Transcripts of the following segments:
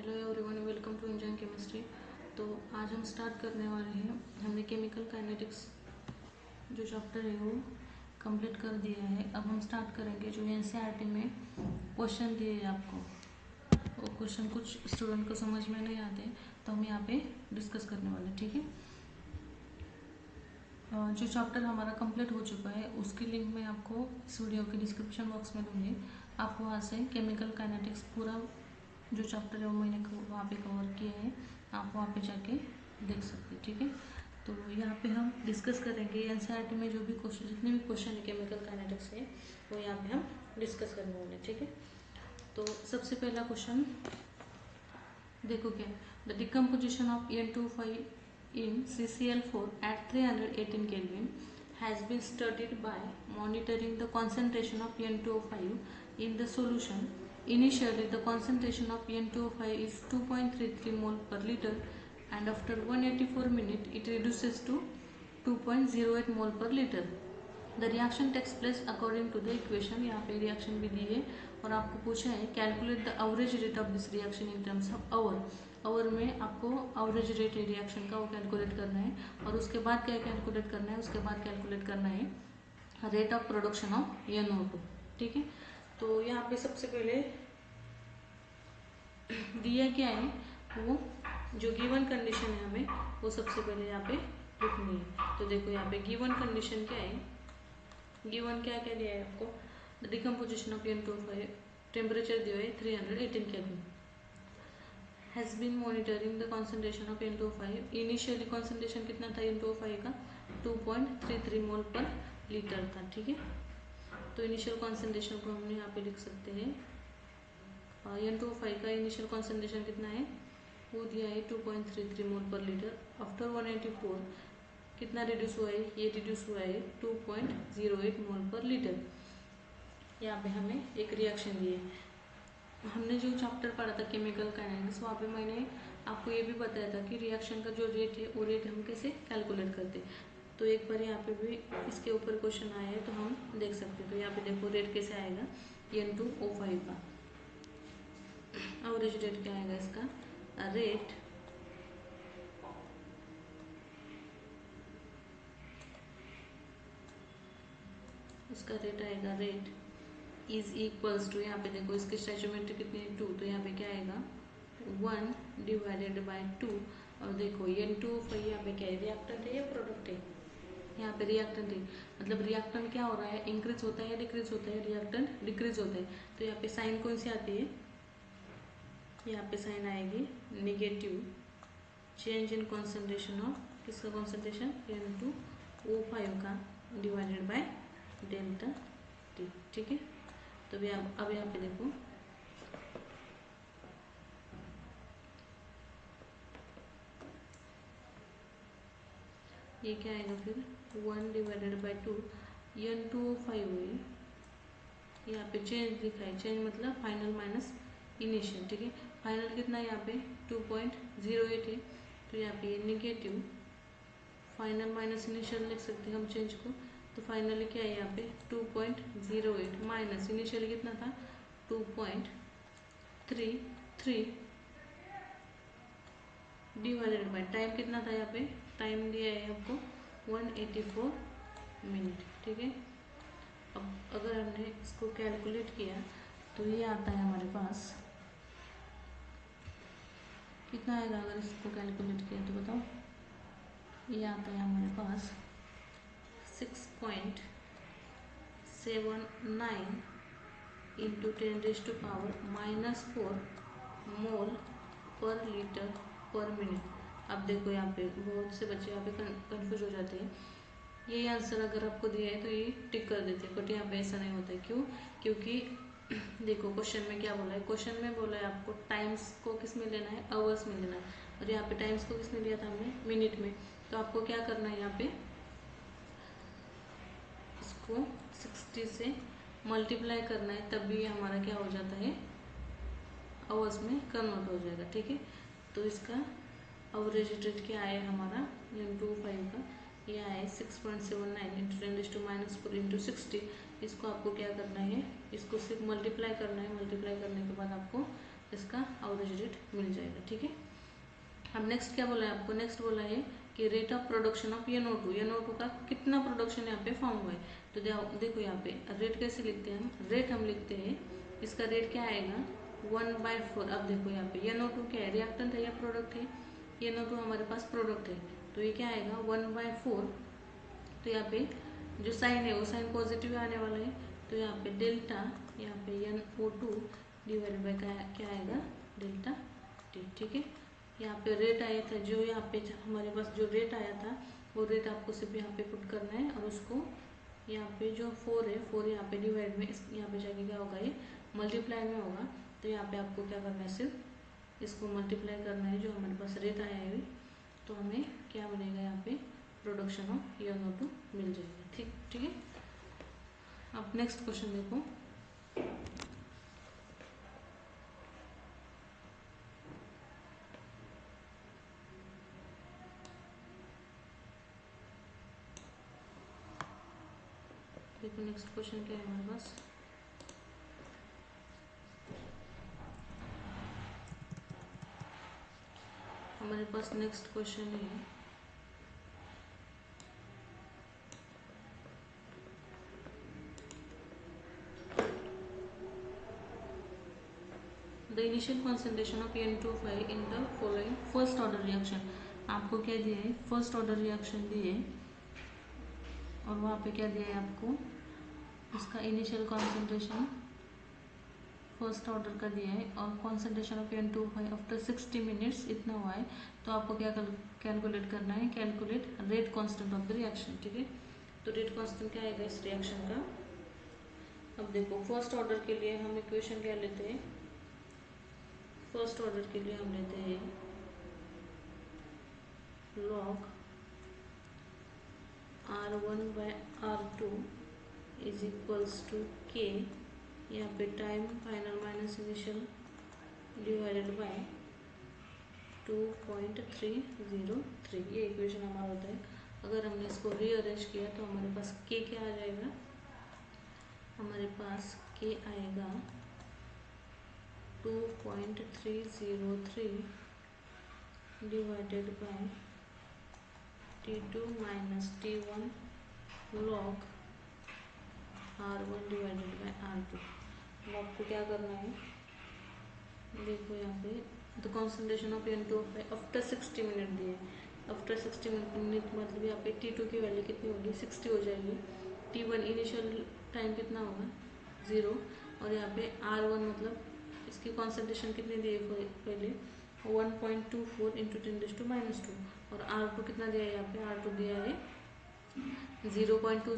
Hello everyone, welcome to engine chemistry. तो आज हम स्टार्ट करने वाले हैं। हमने केमिकल काइनेटिक्स जो चैप्टर है वो कंप्लीट कर दिया है। अब हम स्टार्ट करेंगे जो एनसीईआरटी में क्वेश्चन दिए हैं आपको। वो क्वेश्चन कुछ स्टूडेंट को समझ में नहीं आते तो हम यहाँ पे डिस्कस करने वाले, ठीक है। जो चैप्टर हमारा कंप्लीट हो चुका है उसकी लिंक मैं आपको इस वीडियो के डिस्क्रिप्शन बॉक्स में दूँगी। आप वहाँ से केमिकल काइनेटिक्स पूरा जो चैप्टर है वो मैंने वहाँ पे कवर किया है, आप वहाँ पे जाके देख सकते हैं, ठीक है। तो यहाँ पे हम डिस्कस करेंगे एनसीईआरटी में जो भी क्वेश्चन, जितने भी क्वेश्चन है केमिकल काइनेटिक्स के, वो यहाँ पे हम डिस्कस करने वाले, ठीक है। तो सबसे पहला क्वेश्चन देखो क्या, the decomposition of N2O5 in CCl4 at 318 Kelvin has been studied by monitoring the concentration of N2O5 in the solution. Initially, the concentration of N2O5 is 2.33 mole per liter, and after 184 minutes, it reduces to 2.08 mole per liter. The reaction takes place according to the equation. यहाँ पे reaction भी दी है और आपको पूछा है calculate the average rate of this reaction in terms of hour. Hour में आपको एवरेज रेट है रिएक्शन का वो कैलकुलेट करना है, और उसके बाद क्या कैलकुलेट करना है, उसके बाद कैलकुलेट करना है rate of production of NO2, ठीक है। तो यहाँ पे सबसे पहले दिया क्या है, वो जो गिवन कंडीशन है हमें वो सबसे पहले यहाँ पे लिखनी है। तो देखो यहाँ पे गिवन कंडीशन क्या है, गिवन क्या क्या दिया है आपको, the decomposition of N2O5, temperature दिया है 318 kelvin, has been monitoring the concentration of N2O5। Initially concentration कितना था N2O5 का, 2.33 मोल पर लीटर था, ठीक है। तो इनिशियल कॉन्सेंट्रेशन को हमने यहाँ पे लिख सकते हैं। N2O5 का इनिशियल कॉन्सेंट्रेशन कितना है, वो दिया है 2.33 मोल पर लीटर। आफ्टर 184 कितना रिड्यूस हुआ है, ये रिड्यूस हुआ है 2.08 मोल पर लीटर। यहाँ पे हमें एक रिएक्शन दिए। हमने जो चैप्टर पढ़ा था केमिकल काइनेटिक्स, वहाँ पे मैंने आपको ये भी बताया था कि रिएक्शन का जो रेट है वो रेट हम कैसे कैलकुलेट करते। तो एक बार यहाँ पे भी इसके ऊपर क्वेश्चन आया है तो हम देख सकते हैं। तो यहाँ पे देखो रेट कैसे आएगा N2O5 का एवरेज रेट क्या आएगा, इसका रेट आएगा, रेट इज इक्वल्स टू, यहाँ पे देखो इसकी स्टैचोमेट्री कितनी है 2, तो यहाँ पे क्या आएगा 1 डिवाइडेड बाय 2। और देखो N2O5 यहाँ पे क्या है, रिएक्टेंट है या प्रोडक्ट है, यहाँ पे रिएक्टेंट है। मतलब रिएक्टेंट क्या हो रहा है, इंक्रीज होता है या डिक्रीज होता है, रिएक्टेंट डिक्रीज होता है। तो यहाँ पे साइन कौन सी आती है, यहाँ पे साइन आएगी negative, change in concentration of, किसका कॉन्सेंट्रेशन N2O5 का, डिवाइडेड बाय डेल्टा T, ठीक है। तो अब यहाँ पे देखो ये क्या आएगा फिर 1 डिवाइडेड बाय 2, N2O5 हुई, यहाँ पे चेंज लिखा है, चेंज मतलब फाइनल माइनस इनिशियल, ठीक है। फाइनल कितना है यहाँ पे 2.08 है, तो यहाँ पे नेगेटिव, फाइनल माइनस इनिशियल लिख सकते हैं हम चेंज को। तो फाइनली क्या है यहाँ पे 2.08 माइनस इनिशियली कितना था 2.33 डिवाइडेड बाय टाइम कितना था, यहाँ पे टाइम दिया है आपको 184 मिनट, ठीक है। अब अगर हमने इसको कैलकुलेट किया तो ये आता है हमारे पास कितना आएगा, अगर इसको कैलकुलेट किया तो बताओ, ये आता है हमारे पास 6.79 इंटू 10⁻⁻⁴ मोल पर लीटर पर मिनट। अब देखो यहाँ पे बहुत से बच्चे यहाँ पे कंफ्यूज हो जाते हैं। ये आंसर अगर आपको दिया है तो ये टिक कर देते हैं, बट यहाँ पे ऐसा नहीं होता है। क्यों, क्योंकि देखो क्वेश्चन में क्या बोला है, क्वेश्चन में बोला है आपको टाइम्स को किस में लेना है, आवर्स में लेना है, और यहाँ पे टाइम्स को किस में लिया था हमने, मिनट में। तो आपको क्या करना है, यहाँ पे इसको 60 से मल्टीप्लाई करना है, तब भी हमारा क्या हो जाता है, आवर्स में कन्वर्ट हो जाएगा, ठीक है। तो इसका एवरेज रेट क्या है हमारा N2O5 का, ये आए 6.79 इंटू 10⁻⁴ इंटू 60। इसको आपको क्या करना है, इसको सिर्फ मल्टीप्लाई करना है, मल्टीप्लाई करने के बाद आपको इसका एवरेज रेट मिल जाएगा। ठीक है, अब नेक्स्ट क्या बोला है आपको, नेक्स्ट बोला है कि rate of production of NO2, NO2 का कितना प्रोडक्शन यहाँ पे फॉर्म हुआ है। तो देखो यहाँ पे रेट कैसे लिखते हैं हम, रेट हम लिखते हैं, इसका रेट क्या आएगा 1/4। अब देखो यहाँ पे NO2 क्या है, रिएक्टेंट है या प्रोडक्ट है, NO2 हमारे पास प्रोडक्ट है, तो ये क्या आएगा 1/4। तो यहाँ पे जो साइन है वो साइन पॉजिटिव आने वाला है, तो यहाँ पे डेल्टा, यहाँ पे NO2 डिवाइडेड बाय क्या आएगा डेल्टा T। ठीक है, यहाँ पे रेट आया था, जो यहाँ पे हमारे पास जो रेट आया था वो रेट आपको सिर्फ यहाँ पे पुट करना है, और उसको यहाँ पे जो 4 है 4 यहाँ पे डिवाइड में यहाँ पे जाके क्या होगा, ये मल्टीप्लाई में होगा। तो यहाँ पे आपको क्या करना है, सिर्फ इसको मल्टीप्लाई करना है जो हमारे पास रेट आया है, तो हमें क्या मिलेगा यहाँ पे प्रोडक्शन ऑफ NO2 मिल जाएगा। ठीक है, अब नेक्स्ट क्वेश्चन देखो, नेक्स्ट क्वेश्चन क्या है हमारे पास, हमारे पास नेक्स्ट क्वेश्चन है the initial concentration of N2O5 in the following first order reaction. आपको क्या दिया है, फर्स्ट ऑर्डर रिएक्शन दिए है, और वहाँ पे क्या दिया है आपको, उसका इनिशियल कॉन्सेंट्रेशन फर्स्ट ऑर्डर का दिया है, और concentration of N2O5 after 60 minutes इतना हुआ है। तो आपको क्या कैलकुलेट करना है, calculate rate constant of the reaction. ठीक है, तो रेट कांस्टेंट क्या आएगा इस रिएक्शन का। अब देखो फर्स्ट ऑर्डर के लिए हम इक्वेशन क्या लेते हैं, फर्स्ट ऑर्डर के लिए हम लेते हैं log R1/R2 is equals to K, यहाँ पे time final minus initial divided by 2.303, ये इक्वेशन हमारा होता है। अगर हमने इसको रीअरेंज किया तो हमारे पास K क्या आ जाएगा, हमारे पास K आएगा 2.303 divided by T2 minus T1 log R1 divided by R2। अब आपको क्या करना है, देखो यहाँ पे the concentration of N2O5 after 60 minute दिए, आफ्टर 60 मिनट मतलब यहाँ पे T2 की वैल्यू कितनी होगी 60 हो जाएगी, T1 इनिशियल टाइम कितना होगा 0, और यहाँ पे R1 मतलब इसकी कॉन्सेंट्रेशन कितनी दी है पहले 1.24 इंटू 10⁻², और R2 कितना दिया है, यहाँ पे R2 दिया है 0.20 इंटू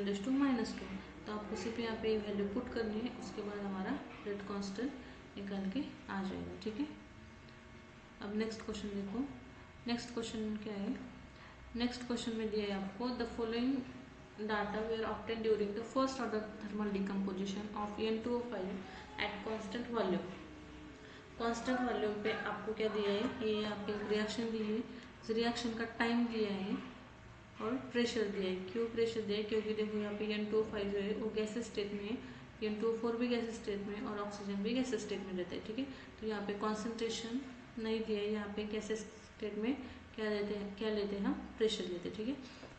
10⁻²। तो आपको सिर्फ यहाँ पे वैल्यू पुट करनी है, उसके बाद हमारा रेट कांस्टेंट निकाल के आ जाएगा। ठीक है, अब नेक्स्ट क्वेश्चन देखो, नेक्स्ट क्वेश्चन क्या है, नेक्स्ट क्वेश्चन में दिया है आपको the following data were obtained during the first order thermal decomposition of N2O5 at constant volume. Constant volume पे आपको क्या दिया है, ये आपकी रिएक्शन दी है, इस रिएक्शन का टाइम दिया है और प्रेशर दिया है। क्यों प्रेशर दिया है, क्योंकि देखो यहाँ पे N2O5 जो है वो गैसेस स्टेट में है, N2O4 भी गैसेस स्टेट में और ऑक्सीजन भी गैसेस स्टेट में रहता है। ठीक है, तो यहाँ पे कॉन्सेंट्रेशन नहीं दिया है, यहाँ पे गैसेस स्टेट में क्या लेते हैं, क्या लेते हैं हम प्रेशर लेते हैं। ठीक है,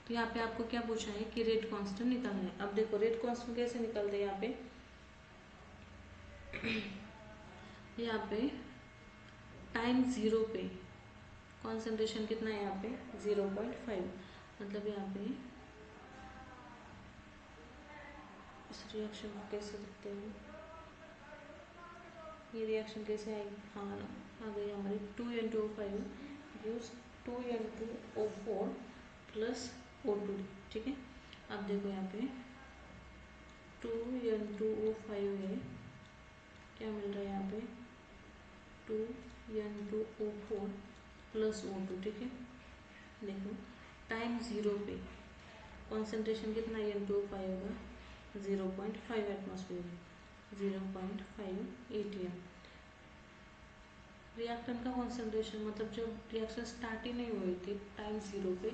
तो यहाँ पे आपको क्या पूछा है कि रेट कांस्टेंट निकालना है। अब देखो रेट कांस्टेंट कैसे निकालते हैं, यहाँ पे टाइम 0 पे कॉन्सेंट्रेशन कितना है, यहाँ पे 0.5, मतलब यहाँ पे इस रिएक्शन को कैसे लिखते हैं, ये रिएक्शन कैसे आएगी, हाँ आ गई हमारी 2N2O5 gives 2N2O4 plus O2। ठीक है, अब देखो यहाँ पे 2N2O5 है, क्या मिल रहा है यहाँ पे 2N2O4 प्लस O2। ठीक है, देखो टाइम 0 पे कॉन्सेंट्रेशन कितना N2O5 होगा 0.5 एटमॉस्फेयर, 0.5 ATM। रिएक्टेंट का कॉन्सेंट्रेशन मतलब जब रिएक्शन स्टार्ट ही नहीं हुई थी टाइम 0 पे,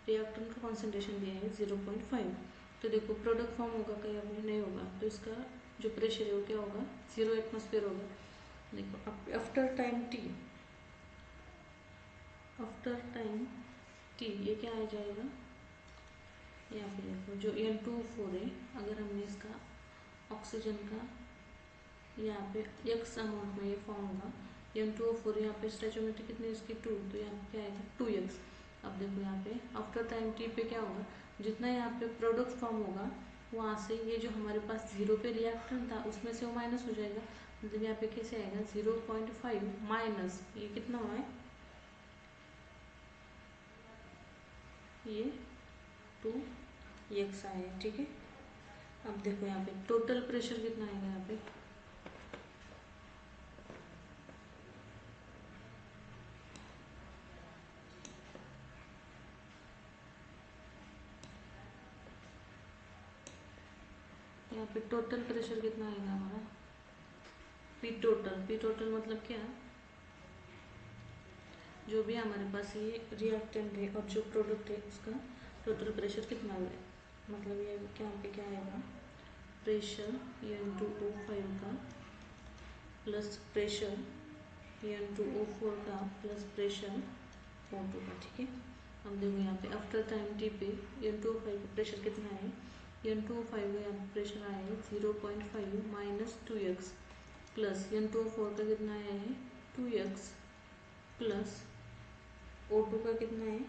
रिएक्टेंट का कॉन्सेंट्रेशन दिया है 0.5, तो देखो प्रोडक्ट फॉर्म होगा कहीं अभी नहीं होगा, तो इसका जो प्रेशर है वो क्या होगा 0 एटमॉस्फेयर होगा। देखो आफ्टर टाइम टी ये क्या आ जाएगा, यहाँ पे देखो जो N2O4 है, अगर हमने इसका ऑक्सीजन का यहाँ पे x अमाउंट में ये फॉर्म होगा, N2O4 यहाँ पे स्टैचोमेट्री कितनी इसकी 2, तो यहाँ पे क्या आएगा 2x। अब देखो यहाँ पे आफ्टर टाइम टी पे क्या होगा, जितना यहाँ पे प्रोडक्ट फॉर्म होगा वहाँ से ये जो हमारे पास 0 पे रिएक्टेंट था उसमें से वो माइनस हो जाएगा, मतलब यहाँ पे कैसे आएगा 0.5 माइनस ये कितना हुआ है, ये 2x आया है, ठीक है। अब देखो यहाँ पे टोटल प्रेशर कितना आएगा, यहाँ पे टोटल प्रेशर कितना आएगा हमारा, पी टोटल मतलब क्या, जो भी हमारे पास ये रिएक्टेंट है और जो प्रोडक्ट है उसका टोटल प्रेशर कितना है, मतलब ये क्या पे क्या आएगा, प्रेशर N2O5 का प्लस प्रेशर N2O4 का प्लस प्रेशर O2 का, ठीक है। अब देखो यहाँ पे आफ्टर टाइम टी पे N2O5 का प्रेशर कितना है, N2O5 का यहाँ पे प्रेशर आया है 0.5 माइनस 2x प्लस N2O4 का कितना आया है 2x प्लस O2 का कितना है,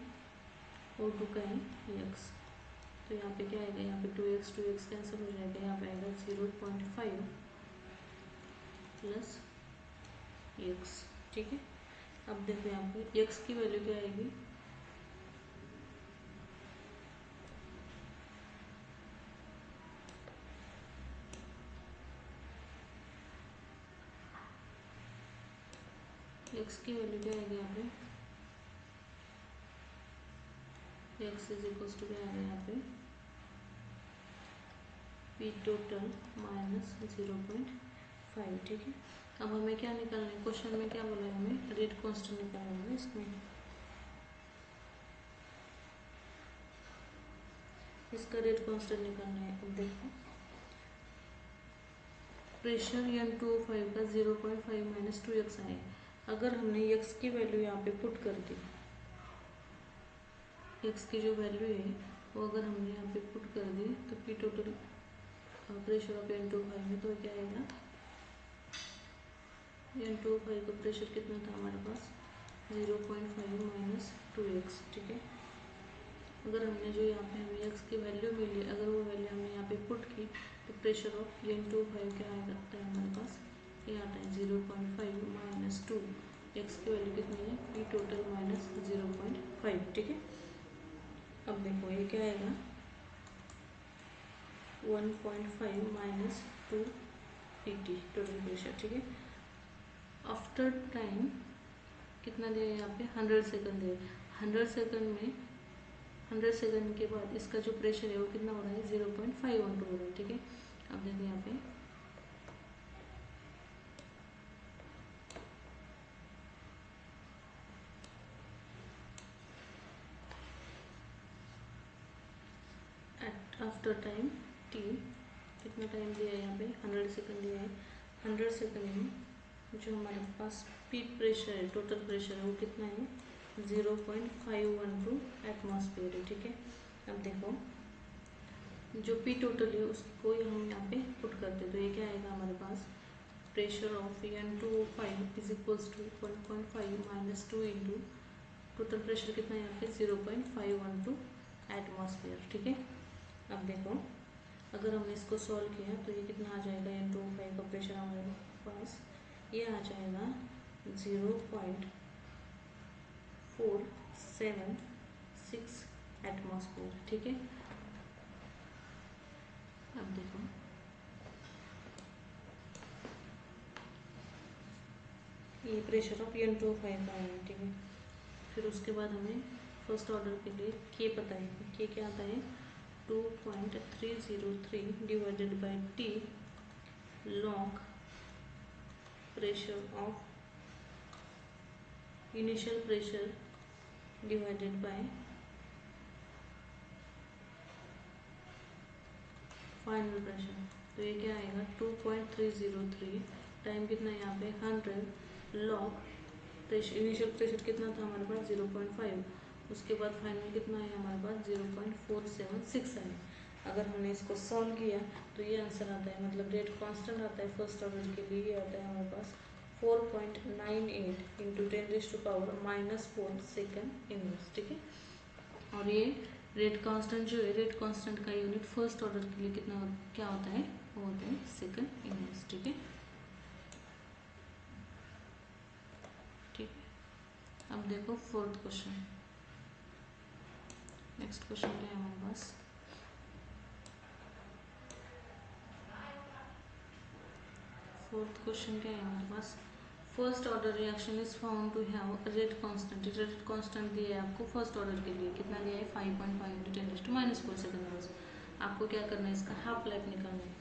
O2 का है x, तो यहाँ पे क्या आएगा, यहाँ पे 2x कैंसिल हो जाएगा, यहाँ पे आएगा 0.5 प्लस x, ठीक है। अब देखो यहाँ पे x की वैल्यू क्या आएगी, x की वैल्यू क्या आएगी यहाँ पे, x इज इक्वल टू क्या आएगा यहाँ पे पी टोटल माइनस 0.5, ठीक है। अब हमें क्या निकालना है, क्वेश्चन में क्या बोला है, हमें रेट कांस्टेंट निकालना है इसमें, इसका रेट कांस्टेंट निकालना है। अब देखो प्रेशर N2O5 का 0.5 माइनस 2x आए, अगर हमने x की वैल्यू यहाँ पे पुट कर दी, x की जो वैल्यू है वो अगर हमने यहाँ पे पुट कर दी तो P total pressure of N2O5 में तो क्या आएगा, N2O5 का प्रेशर कितना था हमारे पास 0.5 माइनस 2x, ठीक है। अगर हमने जो यहाँ पे हमें x की वैल्यू मिली, अगर वो वैल्यू हमने यहाँ पे पुट की तो प्रेशर ऑफ N2O5 क्या आएगा हमारे पास, ये आता है 0.5 माइनस 2, x की वैल्यू कितनी है पी टोटल माइनस 0.5, ठीक है। अब देखो ये क्या आएगा 1.5 माइनस 2 pt टोटल प्रेशर, ठीक है। आफ्टर टाइम कितना दिया है यहाँ पे 100 सेकंड है, 100 सेकंड में 100 सेकंड के बाद इसका जो प्रेशर है वो कितना हो रहा है 0.512 हो रहा है, ठीक है। अब देखो यहाँ पे आफ्टर टाइम टी कितना टाइम दिया है यहाँ पे 100 सेकंड दिया है, 100 सेकंड में जो हमारे पास पीक प्रेशर है टोटल प्रेशर है वो कितना है 0.512 एटमॉस्फेयर है, ठीक है। अब देखो जो पी टोटल है उसको हम यहाँ पे पुट करते तो ये क्या आएगा हमारे पास, pressure of N2O5 is equals to 1.5 minus 2 into total pressure कितना है यहाँ पे 0.512 एटमॉस्फेयर, ठीक है। अब देखो अगर हमने इसको सॉल्व किया तो ये कितना आ जाएगा N2O5 का प्रेशर हमारे पास ये आ जाएगा 0.476 एटमॉस्फेयर, ठीक है। अब देखो ये प्रेशर ऑफ N2O5 का है, ठीक है। फिर उसके बाद हमें फर्स्ट ऑर्डर के लिए के पता है, के क्या आता है 2.303 divided by T log pressure of initial pressure divided by final pressure, तो ये क्या आएगा 2.303 टाइम कितना है यहाँ पे 100 लॉग प्रेशर, इनिशियल प्रेशर कितना था हमारे पास 0.5, उसके बाद फाइनल कितना है हमारे पास 0.476 है। अगर हमने इसको सॉल्व किया तो ये आंसर आता है, मतलब रेट कांस्टेंट आता है फर्स्ट ऑर्डर के लिए, ये आता है हमारे पास 4.98 इंटू 10⁻⁻4 सेकेंड इनवर्स, ठीक है। और ये रेट कांस्टेंट जो है, रेट कांस्टेंट का यूनिट फर्स्ट ऑर्डर के लिए कितना क्या होता है, वो होता है सेकेंड इनवर्स, ठीक है। ठीक है, अब देखो फोर्थ क्वेश्चन। नेक्स्ट क्वेश्चन क्या है हमारे पास, फोर्थ क्वेश्चन क्या है हमारे पास, first order reaction is found to have rate constant, rate constant दिया है आपको फर्स्ट ऑर्डर के लिए, कितना दिया है 5.5 इंटू 10⁻⁴ सेकेंड इनवर्स। आपको क्या करना है, इसका हाफ लाइफ निकालना है।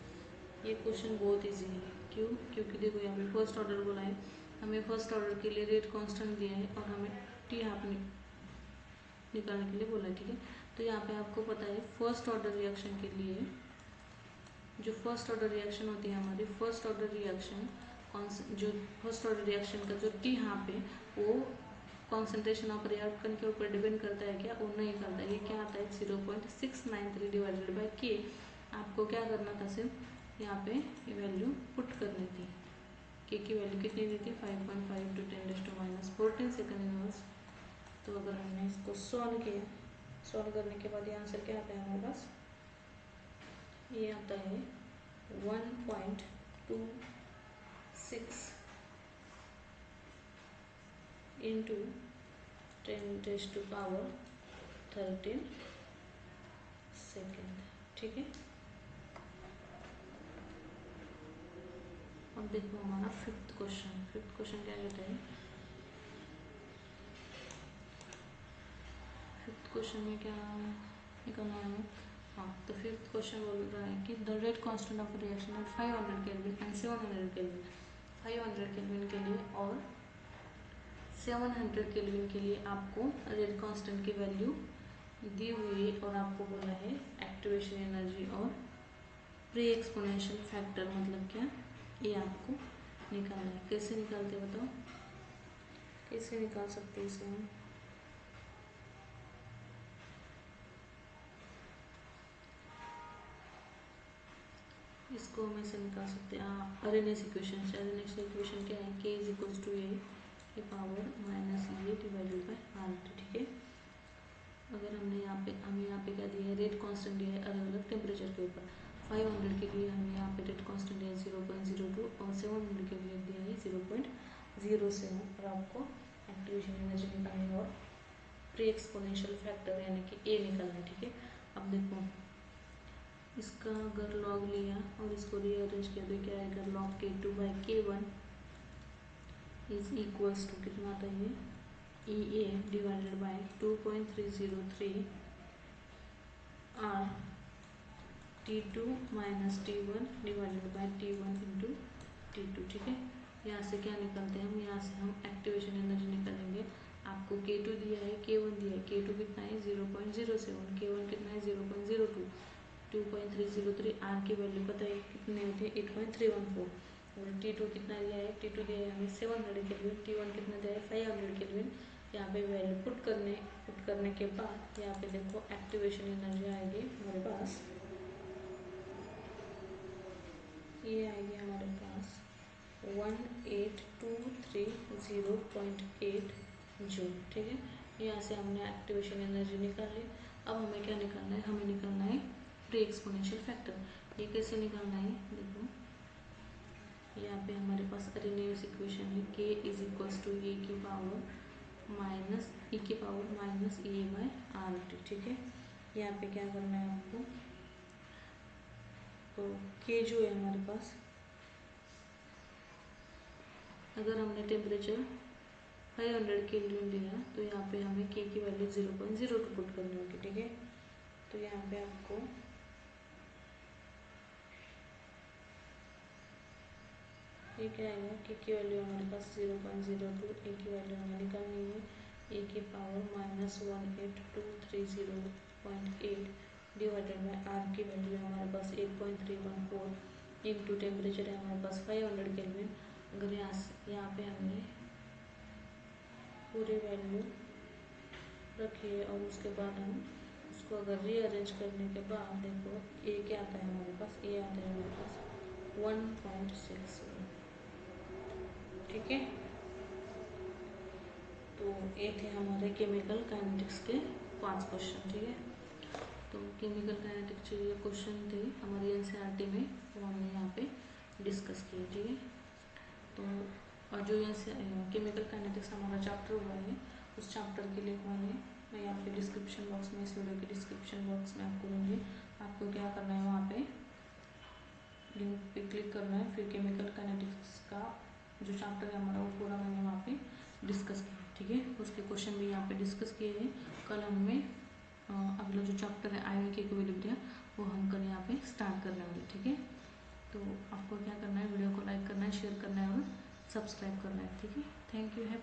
ये क्वेश्चन बहुत ईजी है, क्यों, क्योंकि देखो यहाँ पे फर्स्ट ऑर्डर बोला है, हमें फर्स्ट ऑर्डर के लिए रेट कांस्टेंट दिया है और हमें टी हाफ निकालने के लिए बोला है, ठीक है। तो यहाँ पे आपको पता है फर्स्ट ऑर्डर रिएक्शन के लिए जो फर्स्ट ऑर्डर रिएक्शन होती है हमारी, फर्स्ट ऑर्डर रिएक्शन जो फर्स्ट ऑर्डर रिएक्शन का जो टी हाफ है वो कॉन्सेंट्रेशन ऑफ रिएक्टेंट के ऊपर डिपेंड करता है क्या, वो नहीं करता है। ये क्या आता है 0.693 डिवाइडेड बाय के। आपको क्या करना था, सिर्फ यहाँ पे वैल्यू पुट करनी थी। के की वैल्यू कितनी दी थी 5.5 इंटू 10⁻14 सेकेंड इनवर्स। तो अगर हमने इसको सॉल्व किया, सॉल्व करने के बाद ये आंसर क्या आता है हमारे पास, ये आता है 1.26 इंटू 10⁻13 सेकेंड, ठीक है। अब देखो हमारा फिफ्थ क्वेश्चन, फिफ्थ क्वेश्चन क्या कहता है, फिफ्थ क्वेश्चन में क्या निकालना है हमें, हाँ, तो फिफ्थ क्वेश्चन बोल रहा है कि the rate constant of reaction at 500 kelvin and 700 kelvin, 500 kelvin के लिए और 700 केल्विन के लिए आपको रेट कांस्टेंट की वैल्यू दी हुई है और आपको बोला है एक्टिवेशन एनर्जी और प्री एक्सपोनेंशियल फैक्टर, मतलब क्या, ये आपको निकालना है। कैसे निकालते बताओ, कैसे निकाल सकते हैं इसे हम, इसको हम ऐसे निकाल सकते हैं अरेनेस इक्वेशन से। अरेनेस इक्वेशन क्या है, के इज इक्वल्स टू ए की power minus A divided by R T, ठीक है। अगर हमने हमें यहाँ पे क्या दिया है, रेट कांस्टेंट दिया है अलग अलग टेम्परेचर के ऊपर। 500 के लिए हमें यहाँ पे रेट कांस्टेंट दिया है 0.02 और 700 के लिए दिया है 0.07 और आपको एक्टिवेशन एनर्जी निकालनी है और प्री एक्सपोनेंशियल फैक्टर यानी कि ए निकालना है, ठीक है। अब देखो इसका अगर लॉग लिया और इसको रीअरेंज किया तो क्या आएगा, log k2 by k1 is equals to कितना आता है, E A divided by 2.303 R T2 minus T1 divided by T1 into T2, ठीक है। यहाँ से क्या निकलते हैं हम, यहाँ से हम एक्टिवेशन एनर्जी निकालेंगे। आपको K2 दिया है, K1 दिया है, K2 कितना है 0.07, K1 कितना है 0.02, 2.303, आर की वैल्यू पता है कितनी होती है 8.314 और T2 कितना दिया है, T2 दिया है हमें 700 केल्विन, T1 कितना दिया है 500 केल्विन। यहाँ पे वैल्यू पुट करने के बाद यहाँ पे देखो एक्टिवेशन एनर्जी आएगी हमारे पास, ये आएगी हमारे पास 18230.8 जूल, ठीक है। यहाँ से हमने एक्टिवेशन एनर्जी निकाल ली। अब हमें क्या निकालना है, हमें निकालना है प्री एक्सपोनेंशियल फैक्टर। ये कैसे निकालना है, देखो यहाँ पे हमारे पास अरेनियस इक्वेशन है, k इज इक्वल्स टू ए की पावर माइनस ई की पावर माइनस ए बाय आर टी, ठीक है। यहाँ पे क्या करना है आपको, तो k जो है हमारे पास, अगर हमने टेम्परेचर 500 केल्विन लिया तो यहाँ पे हमें k की वैल्यू 0.02 पुट करनी होगी, ठीक है। तो यहाँ पे आपको ये क्या आएगा, k की वैल्यू हमारे पास 0.02, a की वैल्यू हमें निकालनी है a की power minus 18230.8 divided by r की वैल्यू हमारे पास 8.314 इंटू टेम्परेचर है हमारे पास 500 केल्विन अगर यहाँ पे हमने पूरी वैल्यू रखी है और उसके बाद हम उसको अगर रीअरेंज करने के बाद देखो ए क्या आता है हमारे पास, ए आता है हमारे पास 1.6। ठीक है, तो ये थे हमारे केमिकल काइनेटिक्स के 5 क्वेश्चन। ठीक है, तो केमिकल काइनेटिक्स जो ये क्वेश्चन थे हमारी एनसीईआरटी में, वो हमने यहाँ पे डिस्कस किए। ठीक है, तो और जो केमिकल काइनेटिक्स हमारा चैप्टर हुआ है, उस चैप्टर के लिंक मैं यहाँ पे डिस्क्रिप्शन बॉक्स में, इस वीडियो के डिस्क्रिप्शन बॉक्स में आपको दूँगी। आपको क्या करना है, वहाँ पे लिंक पे क्लिक करना है, फिर केमिकल काइनेटिक्स का जो चैप्टर है हमारा वो पूरा मैंने वहाँ पे डिस्कस किया। ठीक है, उसके क्वेश्चन भी यहाँ पे डिस्कस किए हैं। कल हमें अगला जो चैप्टर है आयन की इक्विलिब्रिया, वो हम कल यहाँ पे स्टार्ट करने वाले। ठीक है, तो आपको क्या करना है, वीडियो को लाइक करना है, शेयर करना है और सब्सक्राइब करना है। ठीक है, थैंक यू है।